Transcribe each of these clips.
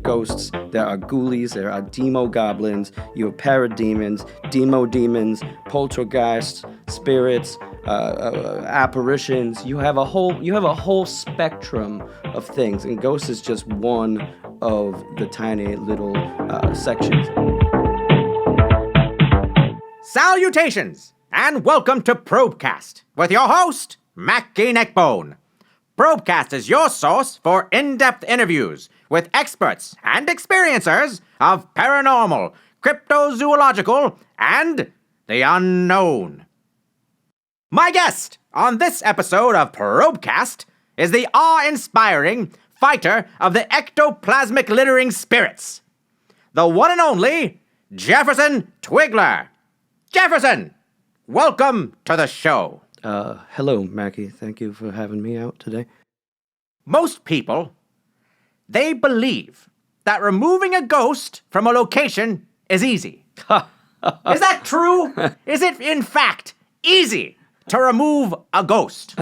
ghosts, there are ghoulies, there are demo-goblins, you have parademons, demo-demons, poltergeists, spirits, apparitions. You have a whole spectrum of things, and ghosts is just one of the tiny little sections. Salutations, and welcome to Probecast, with your host, Macky Kneckbone. Probecast is your source for in-depth interviews with experts and experiencers of paranormal, cryptozoological, and the unknown. My guest on this episode of Probecast is the awe-inspiring fighter of the ectoplasmic littering spirits, the one and only Jefferson Twigler. Jefferson, welcome to the show. Hello, Macky. Thank you for having me out today. Most people, they believe that removing a ghost from a location is easy. Is that true? Is it, in fact, easy to remove a ghost?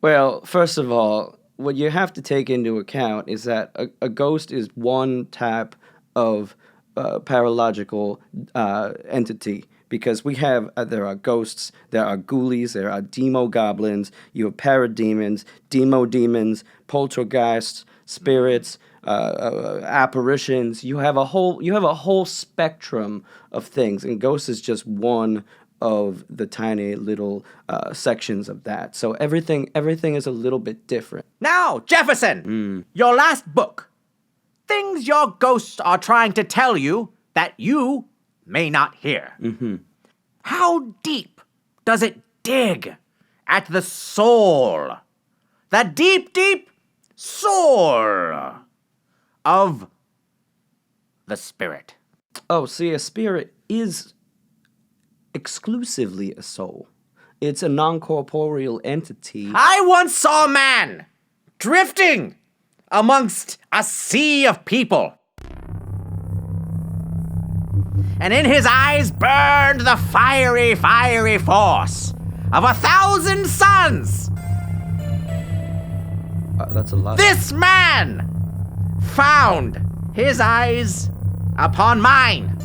Well, first of all, what you have to take into account is that a ghost is one type of paralogical entity. Because we have, there are ghosts, there are ghoulies, there are demo-goblins, you have parademons, demo-demons, poltergeists, spirits, apparitions. You have a whole spectrum of things, and ghosts is just one of the tiny little sections of that. So everything is a little bit different. Now, Jefferson, your last book, things your ghosts are trying to tell you that you may not hear. Mm-hmm. How deep does it dig at the soul? The deep, deep soul of the spirit. Oh, see, a spirit is exclusively a soul. It's a non-corporeal entity. I once saw a man drifting amongst a sea of people. And in his eyes burned the fiery, fiery force of 1,000 suns. That's a lot. This man found his eyes upon mine.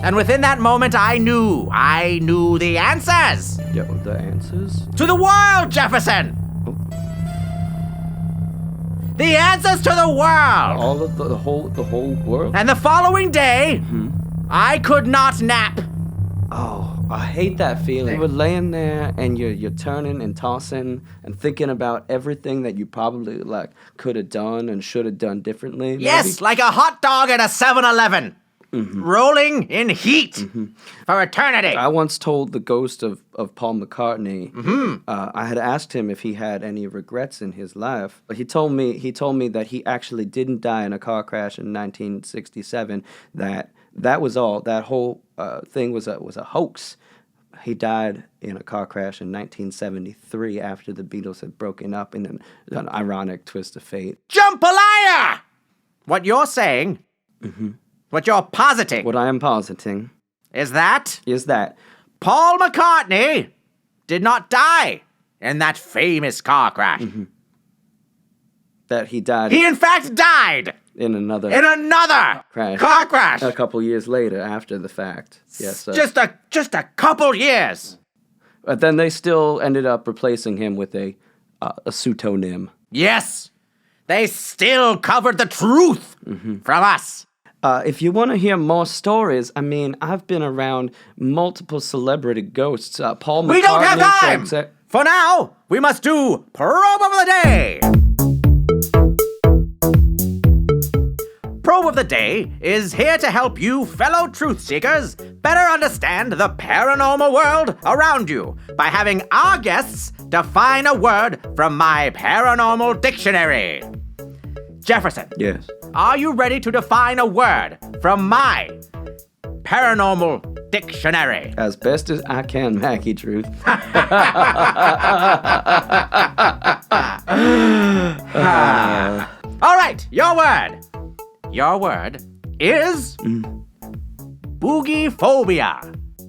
And within that moment, I knew the answers. Yeah, the answers? To the world, Jefferson. Oh. The answers to the world. All of the whole world? And the following day, I could not nap. Oh, I hate that feeling. You were laying there and you're turning and tossing and thinking about everything that you probably could have done and should have done differently. Yes, like a hot dog at a 7-Eleven. Rolling in heat for eternity. I once told the ghost of Paul McCartney. I had asked him if he had any regrets in his life. He told me that he actually didn't die in a car crash in 1967. That was all. That whole thing was a hoax. He died in a car crash in 1973 after the Beatles had broken up in an ironic twist of fate. Jambalaya! What you're saying, what you're positing, What I am positing is that Paul McCartney did not die in that famous car crash. that he died. He in fact died in another crash. Car crash. A couple years later, after the fact. Yes. Just a couple years. But then they still ended up replacing him with a pseudonym. Yes, they still covered the truth from us. If you want to hear more stories, I mean, I've been around multiple celebrity ghosts. Paul McCartney. We don't have time. For now, we must do Probe of the Day. Probe of the Day is here to help you fellow truth seekers better understand the paranormal world around you by having our guests define a word from my paranormal dictionary. Jefferson. Yes. Are you ready to define a word from my paranormal dictionary? As best as I can, Macky Truth. All right, your word. Your word is boogie phobia.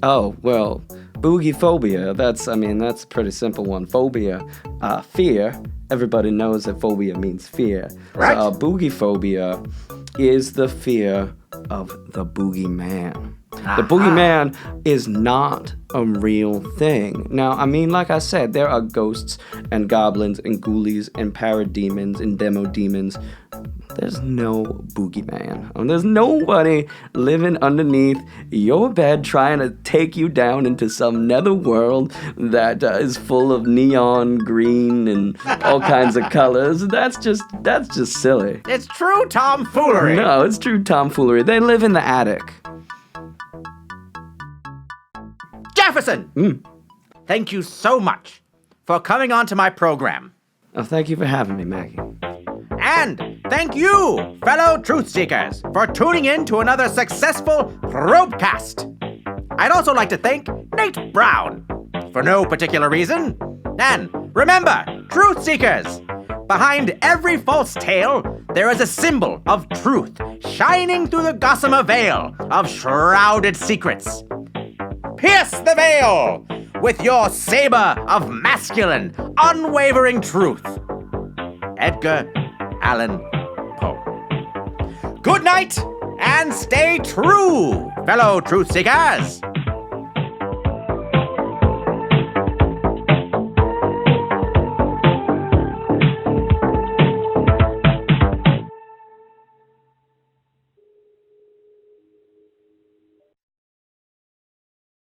Oh, well, Boogie phobia, that's a pretty simple one. Phobia, fear. Everybody knows that phobia means fear. Right. So, boogie phobia is the fear of the boogeyman. The boogeyman is not a real thing. Now, like I said, there are ghosts and goblins and ghoulies and parademons and demo-demons. There's no boogeyman. There's nobody living underneath your bed trying to take you down into some nether world that is full of neon green and all kinds of colors. That's just silly. It's true tomfoolery. No, it's true tomfoolery. They live in the attic. Jefferson! Thank you so much for coming on to my program. Oh, thank you for having me, Maggie. And thank you, fellow truth seekers, for tuning in to another successful Probecast. I'd also like to thank Nate Brown for no particular reason. And remember, truth seekers, behind every false tale, there is a symbol of truth shining through the gossamer veil of shrouded secrets. Pierce the veil with your saber of masculine, unwavering truth. Edgar Allan Poe. Good night and stay true, fellow truth seekers.